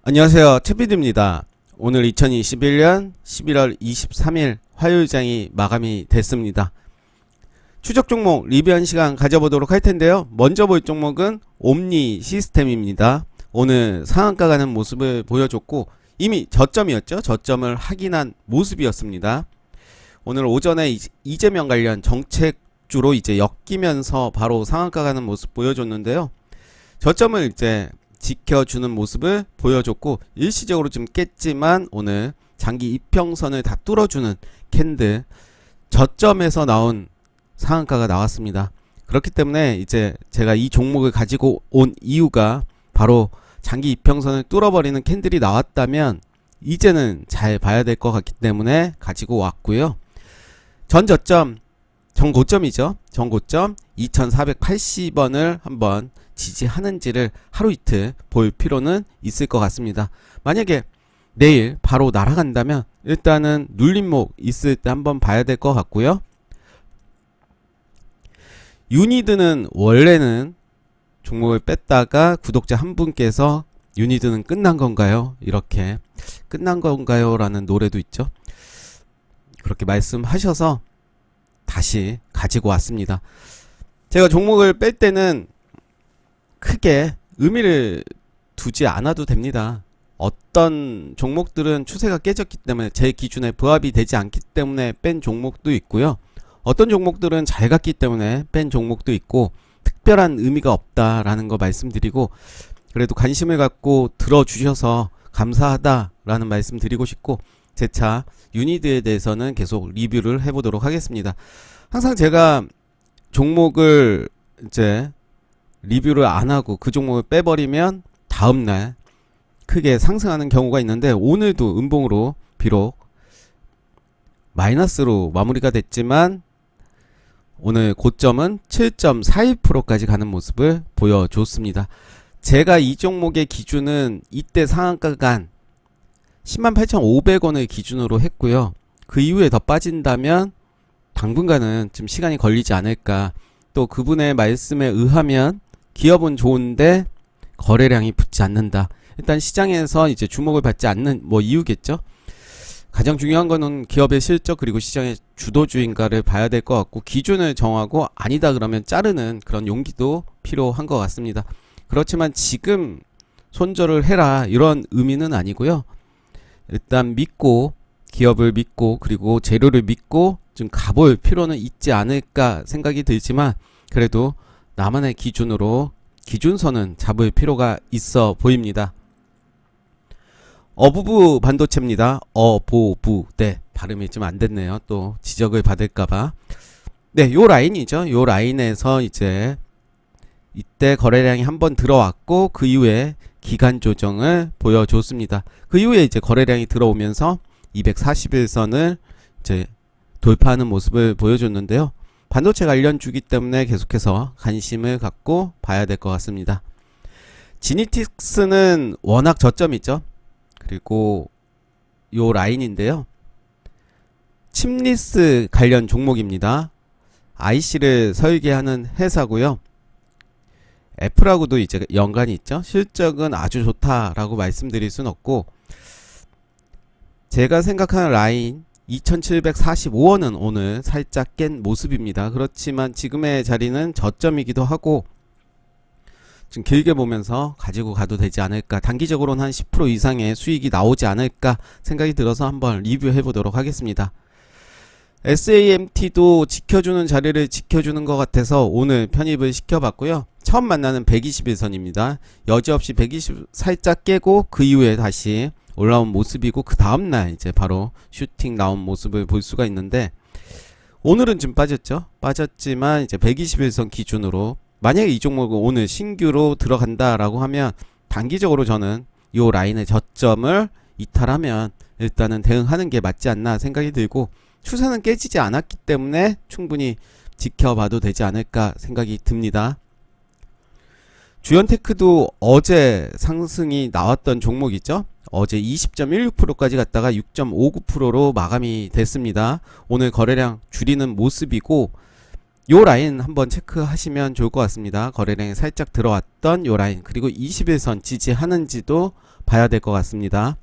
안녕하세요. 최피디입니다. 오늘 2021년 11월 23일 화요일장이 마감이 됐습니다. 추적 종목 리뷰한 시간 가져보도록 할 텐데요. 먼저 볼 종목은 옴니 시스템입니다. 오늘 상한가 가는 모습을 보여줬고 이미 저점이었죠. 저점을 확인한 모습이었습니다. 오늘 오전에 이재명 관련 정책주로 이제 엮이면서 바로 상한가 가는 모습 보여줬는데요. 저점을 이제 지켜주는 모습을 보여줬고 일시적으로 좀 깼지만 오늘 장기 이평선을 다 뚫어주는 캔들 저점에서 나온 상한가가 나왔습니다. 그렇기 때문에 이제 제가 이 종목을 가지고 온 이유가 바로 장기 이평선을 뚫어버리는 캔들이 나왔다면 이제는 잘 봐야 될 것 같기 때문에 가지고 왔고요. 전 고점이죠. 전 고점 2480원을 한번 지지하는지를 하루 이틀 볼 필요는 있을 것 같습니다. 만약에 내일 바로 날아간다면 일단은 눌림목 있을 때 한번 봐야 될 것 같고요. 유니드는 원래는 종목을 뺐다가 구독자 한 분께서 유니드는 끝난 건가요? 이렇게 끝난 건가요? 라는 노래도 있죠. 그렇게 말씀하셔서 다시 가지고 왔습니다. 제가 종목을 뺄 때는 크게 의미를 두지 않아도 됩니다. 어떤 종목들은 추세가 깨졌기 때문에 제 기준에 부합이 되지 않기 때문에 뺀 종목도 있고요. 어떤 종목들은 잘 갔기 때문에 뺀 종목도 있고 특별한 의미가 없다라는 거 말씀드리고 그래도 관심을 갖고 들어주셔서 감사하다라는 말씀 드리고 싶고 제 차 유니드에 대해서는 계속 리뷰를 해보도록 하겠습니다. 항상 제가 종목을 이제 리뷰를 안 하고 그 종목을 빼버리면 다음날 크게 상승하는 경우가 있는데 오늘도 음봉으로 비록 마이너스로 마무리가 됐지만 오늘 고점은 7.41%까지 가는 모습을 보여줬습니다. 제가 이 종목의 기준은 이때 상한가 간 108,500원을 기준으로 했고요. 그 이후에 더 빠진다면 당분간은 좀 시간이 걸리지 않을까. 또 그분의 말씀에 의하면 기업은 좋은데 거래량이 붙지 않는다. 일단 시장에서 이제 주목을 받지 않는 이유겠죠. 가장 중요한 거는 기업의 실적 그리고 시장의 주도주의인가를 봐야 될 것 같고 기준을 정하고 아니다 그러면 자르는 그런 용기도 필요한 것 같습니다. 그렇지만 지금 손절을 해라 이런 의미는 아니고요. 일단 믿고 기업을 믿고 그리고 재료를 믿고 좀 가볼 필요는 있지 않을까 생각이 들지만 그래도 나만의 기준으로 기준선은 잡을 필요가 있어 보입니다. 어부부 반도체입니다. 어보부. 네, 발음이 좀 안 됐네요. 또 지적을 받을까봐. 네, 요 라인이죠. 요 라인에서 이제 이때 거래량이 한번 들어왔고 그 이후에 기간 조정을 보여줬습니다. 그 이후에 이제 거래량이 들어오면서 241선을 이제 돌파하는 모습을 보여줬는데요. 반도체 관련 주기 때문에 계속해서 관심을 갖고 봐야 될 것 같습니다. 지니틱스는 워낙 저점이죠. 그리고 요 라인인데요. 칩리스 관련 종목입니다. IC를 설계하는 회사고요. 애플하고도 이제 연관이 있죠. 실적은 아주 좋다라고 말씀드릴 순 없고 제가 생각하는 라인 2745원은 오늘 살짝 깬 모습입니다. 그렇지만 지금의 자리는 저점이기도 하고 좀 길게 보면서 가지고 가도 되지 않을까. 단기적으로는 한 10% 이상의 수익이 나오지 않을까 생각이 들어서 한번 리뷰해 보도록 하겠습니다. SAMT도 지켜주는 자리를 지켜주는 것 같아서 오늘 편입을 시켜봤고요. 처음 만나는 121선입니다. 여지없이 120 살짝 깨고 그 이후에 다시 올라온 모습이고 그 다음날 이제 바로 슈팅 나온 모습을 볼 수가 있는데 오늘은 좀 빠졌죠. 빠졌지만 이제 121선 기준으로 만약에 이 종목은 오늘 신규로 들어간다라고 하면 단기적으로 저는 이 라인의 저점을 이탈하면 일단은 대응하는 게 맞지 않나 생각이 들고 추세는 깨지지 않았기 때문에 충분히 지켜봐도 되지 않을까 생각이 듭니다. 주연테크도 어제 상승이 나왔던 종목이죠. 어제 20.16%까지 갔다가 6.59%로 마감이 됐습니다. 오늘 거래량 줄이는 모습이고 요 라인 한번 체크하시면 좋을 것 같습니다. 거래량이 살짝 들어왔던 요 라인 그리고 21선 지지하는지도 봐야 될 것 같습니다.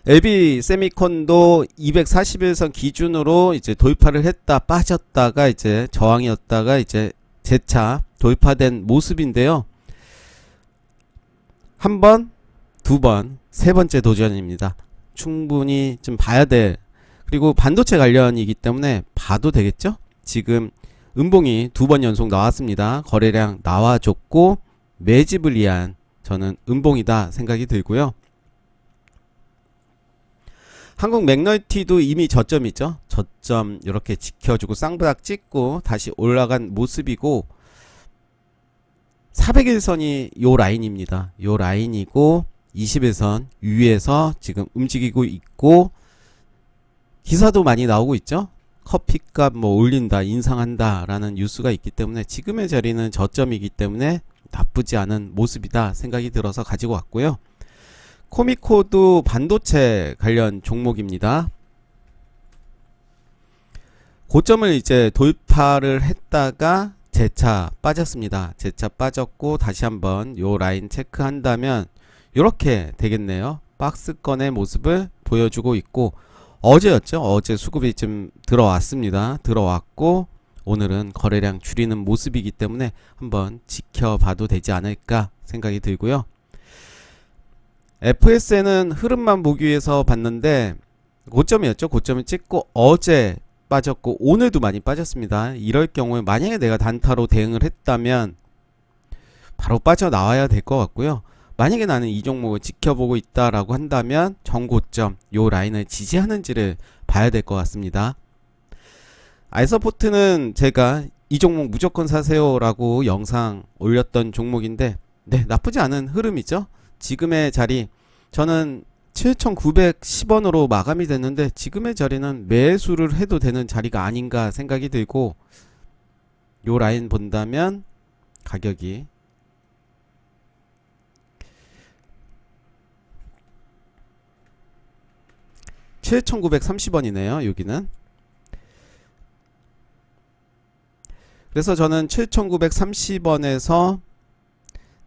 LB 세미콘도 241선 기준으로 이제 돌파를 했다 빠졌다가 이제 저항이었다가 이제 재차 돌파된 모습인데요. 한 번, 두 번, 세 번째 도전입니다. 충분히 좀 봐야 될, 그리고 반도체 관련이기 때문에 봐도 되겠죠? 지금 음봉이 두 번 연속 나왔습니다. 거래량 나와줬고 매집을 위한 저는 음봉이다 생각이 들고요. 한국 맥널티도 이미 저점이죠. 저점 이렇게 지켜주고 쌍바닥 찍고 다시 올라간 모습이고 400일선이 요 라인입니다. 요 라인이고 21선 위에서 지금 움직이고 있고 기사도 많이 나오고 있죠. 커피값 뭐 올린다 인상한다 라는 뉴스가 있기 때문에 지금의 자리는 저점이기 때문에 나쁘지 않은 모습이다 생각이 들어서 가지고 왔고요. 코미코도 반도체 관련 종목입니다. 고점을 이제 돌파를 했다가 재차 빠졌습니다. 재차 빠졌고 다시 한번 요 라인 체크한다면 이렇게 되겠네요. 박스권의 모습을 보여주고 있고 어제였죠. 어제 수급이 좀 들어왔습니다. 들어왔고 오늘은 거래량 줄이는 모습이기 때문에 한번 지켜봐도 되지 않을까 생각이 들고요. FSN은 흐름만 보기 위해서 봤는데 고점이었죠. 고점을 찍고 어제 빠졌고 오늘도 많이 빠졌습니다. 이럴 경우에 만약에 내가 단타로 대응을 했다면 바로 빠져나와야 될 것 같고요. 만약에 나는 이 종목을 지켜보고 있다라고 한다면 정고점 요 라인을 지지하는지를 봐야 될 것 같습니다. 아이서포트는 제가 이 종목 무조건 사세요 라고 영상 올렸던 종목인데 네, 나쁘지 않은 흐름이죠. 지금의 자리 저는 7,910원으로 마감이 됐는데 지금의 자리는 매수를 해도 되는 자리가 아닌가 생각이 들고 요 라인 본다면 가격이 7,930원이네요. 여기는. 그래서 저는 7,930원에서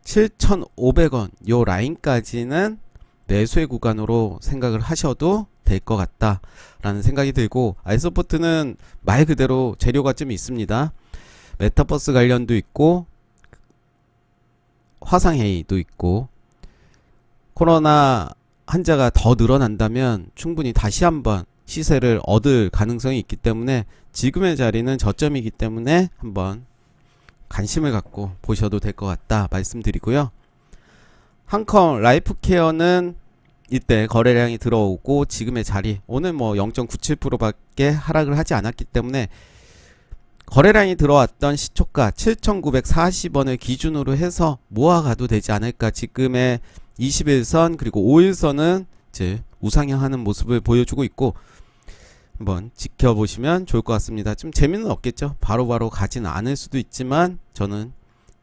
7,500원 요 라인까지는 매수의 구간으로 생각을 하셔도 될 것 같다 라는 생각이 들고 아이서포트는 말 그대로 재료가 좀 있습니다. 메타버스 관련도 있고 화상회의도 있고 코로나 환자가 더 늘어난다면 충분히 다시 한번 시세를 얻을 가능성이 있기 때문에 지금의 자리는 저점이기 때문에 한번 관심을 갖고 보셔도 될 것 같다 말씀드리고요. 한컴 라이프케어는 이때 거래량이 들어오고 지금의 자리 오늘 뭐 0.97% 밖에 하락을 하지 않았기 때문에 거래량이 들어왔던 시초가 7,940원을 기준으로 해서 모아가도 되지 않을까. 지금의 21선 그리고 5일선은 이제 우상향하는 모습을 보여주고 있고 한번 지켜보시면 좋을 것 같습니다. 좀 재미는 없겠죠. 바로바로 가진 않을 수도 있지만 저는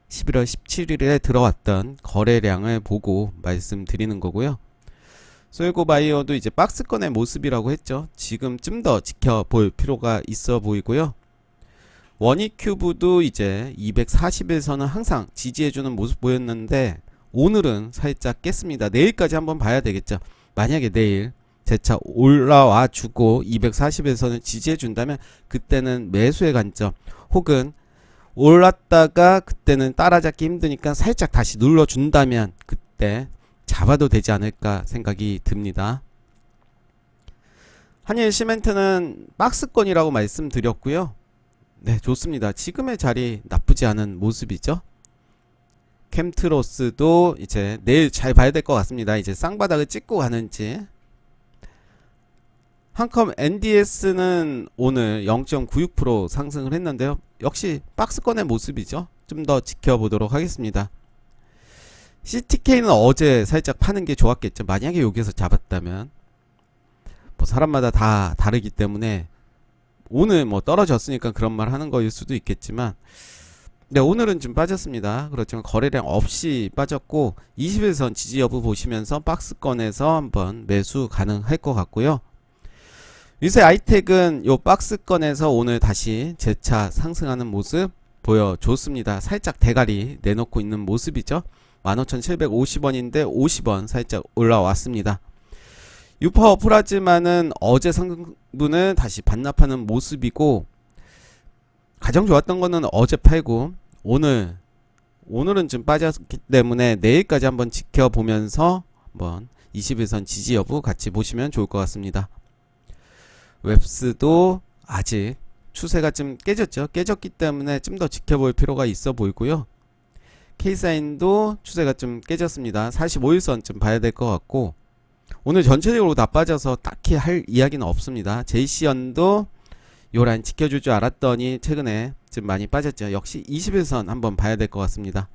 11월 17일에 들어왔던 거래량을 보고 말씀드리는 거고요. 소일고바이오도 이제 박스권의 모습이라고 했죠. 지금 좀 더 지켜볼 필요가 있어 보이고요. 원익큐브도 이제 241선은 항상 지지해주는 모습 보였는데 오늘은 살짝 깼습니다. 내일까지 한번 봐야 되겠죠. 만약에 내일 재차 올라와 주고 241선을 지지해 준다면 그때는 매수의 관점 혹은 올랐다가 그때는 따라잡기 힘드니까 살짝 다시 눌러준다면 그때 잡아도 되지 않을까 생각이 듭니다. 한일 시멘트는 박스권이라고 말씀드렸고요. 네, 좋습니다. 지금의 자리 나쁘지 않은 모습이죠. 캠트로스도 이제 내일 잘 봐야 될 것 같습니다. 이제 쌍바닥을 찍고 가는지. 한컴 NDS는 오늘 0.96% 상승을 했는데요. 역시 박스권의 모습이죠. 좀 더 지켜보도록 하겠습니다. CTK는 어제 살짝 파는 게 좋았겠죠. 만약에 여기서 잡았다면 뭐 사람마다 다 다르기 때문에 오늘 뭐 떨어졌으니까 그런 말 하는 거일 수도 있겠지만 네, 오늘은 좀 빠졌습니다. 그렇지만 거래량 없이 빠졌고 21선 지지 여부 보시면서 박스권에서 한번 매수 가능할 것 같고요. 위세 아이텍은 요 박스권에서 오늘 다시 재차 상승하는 모습 보여줬습니다. 살짝 대가리 내놓고 있는 모습이죠. 15,750원인데 50원 살짝 올라왔습니다. 유파워 플라즈마는 어제 상승분을 다시 반납하는 모습이고, 가장 좋았던 거는 어제 팔고 오늘은 좀 빠졌기 때문에 내일까지 한번 지켜보면서 한번 21선 지지 여부 같이 보시면 좋을 것 같습니다. 웹스도 아직 추세가 좀 깨졌기 때문에 좀 더 지켜볼 필요가 있어 보이고요. K사인도 추세가 좀 깨졌습니다. 45일선 좀 봐야 될 것 같고, 오늘 전체적으로 다 빠져서 딱히 할 이야기는 없습니다. JC연도 요 라인 지켜줄 줄 알았더니 최근에 좀 많이 빠졌죠. 역시 21선 한번 봐야 될 것 같습니다.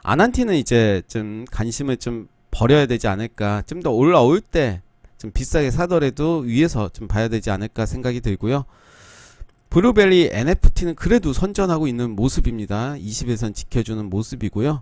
아난티는 이제 좀 관심을 좀 버려야 되지 않을까, 좀 더 올라올 때 좀 비싸게 사더라도 위에서 좀 봐야 되지 않을까 생각이 들고요. 블루벨리 NFT는 그래도 선전하고 있는 모습입니다. 21선 지켜주는 모습이고요.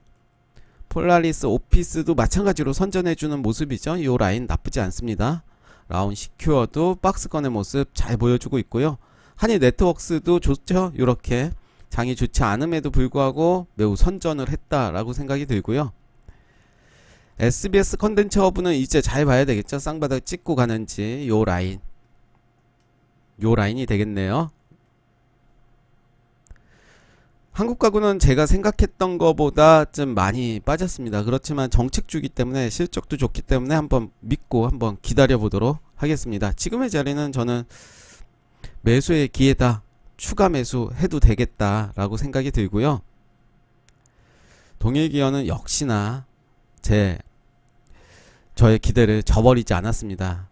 폴라리스 오피스도 마찬가지로 선전해주는 모습이죠. 이 라인 나쁘지 않습니다. 라운 시큐어도 박스권의 모습 잘 보여주고 있고요. 한일 네트워크스도 좋죠. 이렇게 장이 좋지 않음에도 불구하고 매우 선전을 했다라고 생각이 들고요. SBS 컨텐츠 허브는 이제 잘 봐야 되겠죠. 쌍바닥 찍고 가는지 요 라인이 되겠네요. 한국가구는 제가 생각했던 것보다 좀 많이 빠졌습니다. 그렇지만 정책주기 때문에 실적도 좋기 때문에 한번 믿고 한번 기다려 보도록 하겠습니다. 지금의 자리는 저는 매수의 기회다, 추가 매수 해도 되겠다 라고 생각이 들고요. 동일기어는 역시나 저의 기대를 저버리지 않았습니다.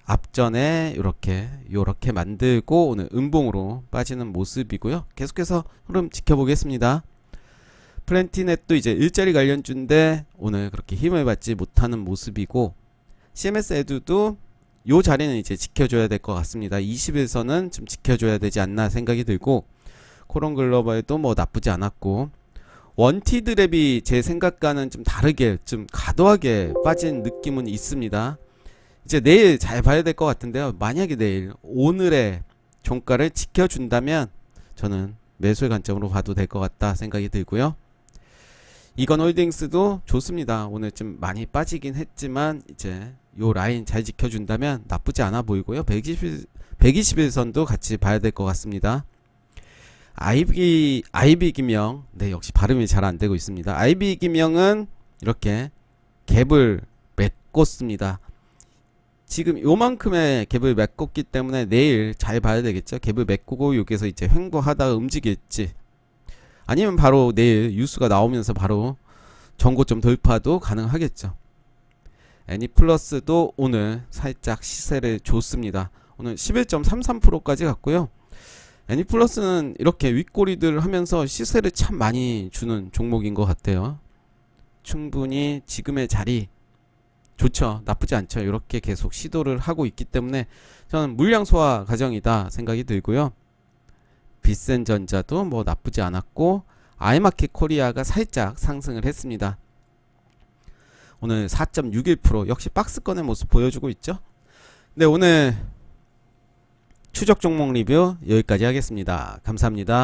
앞전에 요렇게 만들고 오늘 음봉으로 빠지는 모습이고요. 계속해서 흐름 지켜보겠습니다. 플랜티넷도 이제 일자리 관련주인데 오늘 그렇게 힘을 받지 못하는 모습이고, CMS 에듀도 요 자리는 이제 지켜줘야 될 것 같습니다. 21선은 좀 지켜줘야 되지 않나 생각이 들고, 코론 글로벌도 뭐 나쁘지 않았고, 원티드랩이 제 생각과는 좀 다르게 좀 과도하게 빠진 느낌은 있습니다. 이제 내일 잘 봐야 될 것 같은데요. 만약에 내일 오늘의 종가를 지켜준다면 저는 매수의 관점으로 봐도 될 것 같다 생각이 들고요. 이건홀딩스도 좋습니다. 오늘 좀 많이 빠지긴 했지만 이제 요 라인 잘 지켜준다면 나쁘지 않아 보이고요. 121선도 같이 봐야 될 것 같습니다. 아이비기명, 네, 역시 발음이 잘 안되고 있습니다. 아이비기명은 이렇게 갭을 메꿨습니다. 지금 요만큼의 갭을 메꿨기 때문에 내일 잘 봐야 되겠죠. 갭을 메꾸고 여기서 이제 횡보하다가 움직일지, 아니면 바로 내일 뉴스가 나오면서 바로 전고점 돌파도 가능하겠죠. 애니플러스도 오늘 살짝 시세를 줬습니다. 오늘 11.33%까지 갔고요. 애니플러스는 이렇게 윗꼬리들 하면서 시세를 참 많이 주는 종목인 것 같아요. 충분히 지금의 자리 좋죠. 나쁘지 않죠. 이렇게 계속 시도를 하고 있기 때문에 저는 물량 소화 과정이다 생각이 들고요. 빗센전자도 뭐 나쁘지 않았고, 아이마켓 코리아가 살짝 상승을 했습니다. 오늘 4.61% 역시 박스권의 모습 보여주고 있죠. 네, 오늘 추적 종목 리뷰 여기까지 하겠습니다. 감사합니다.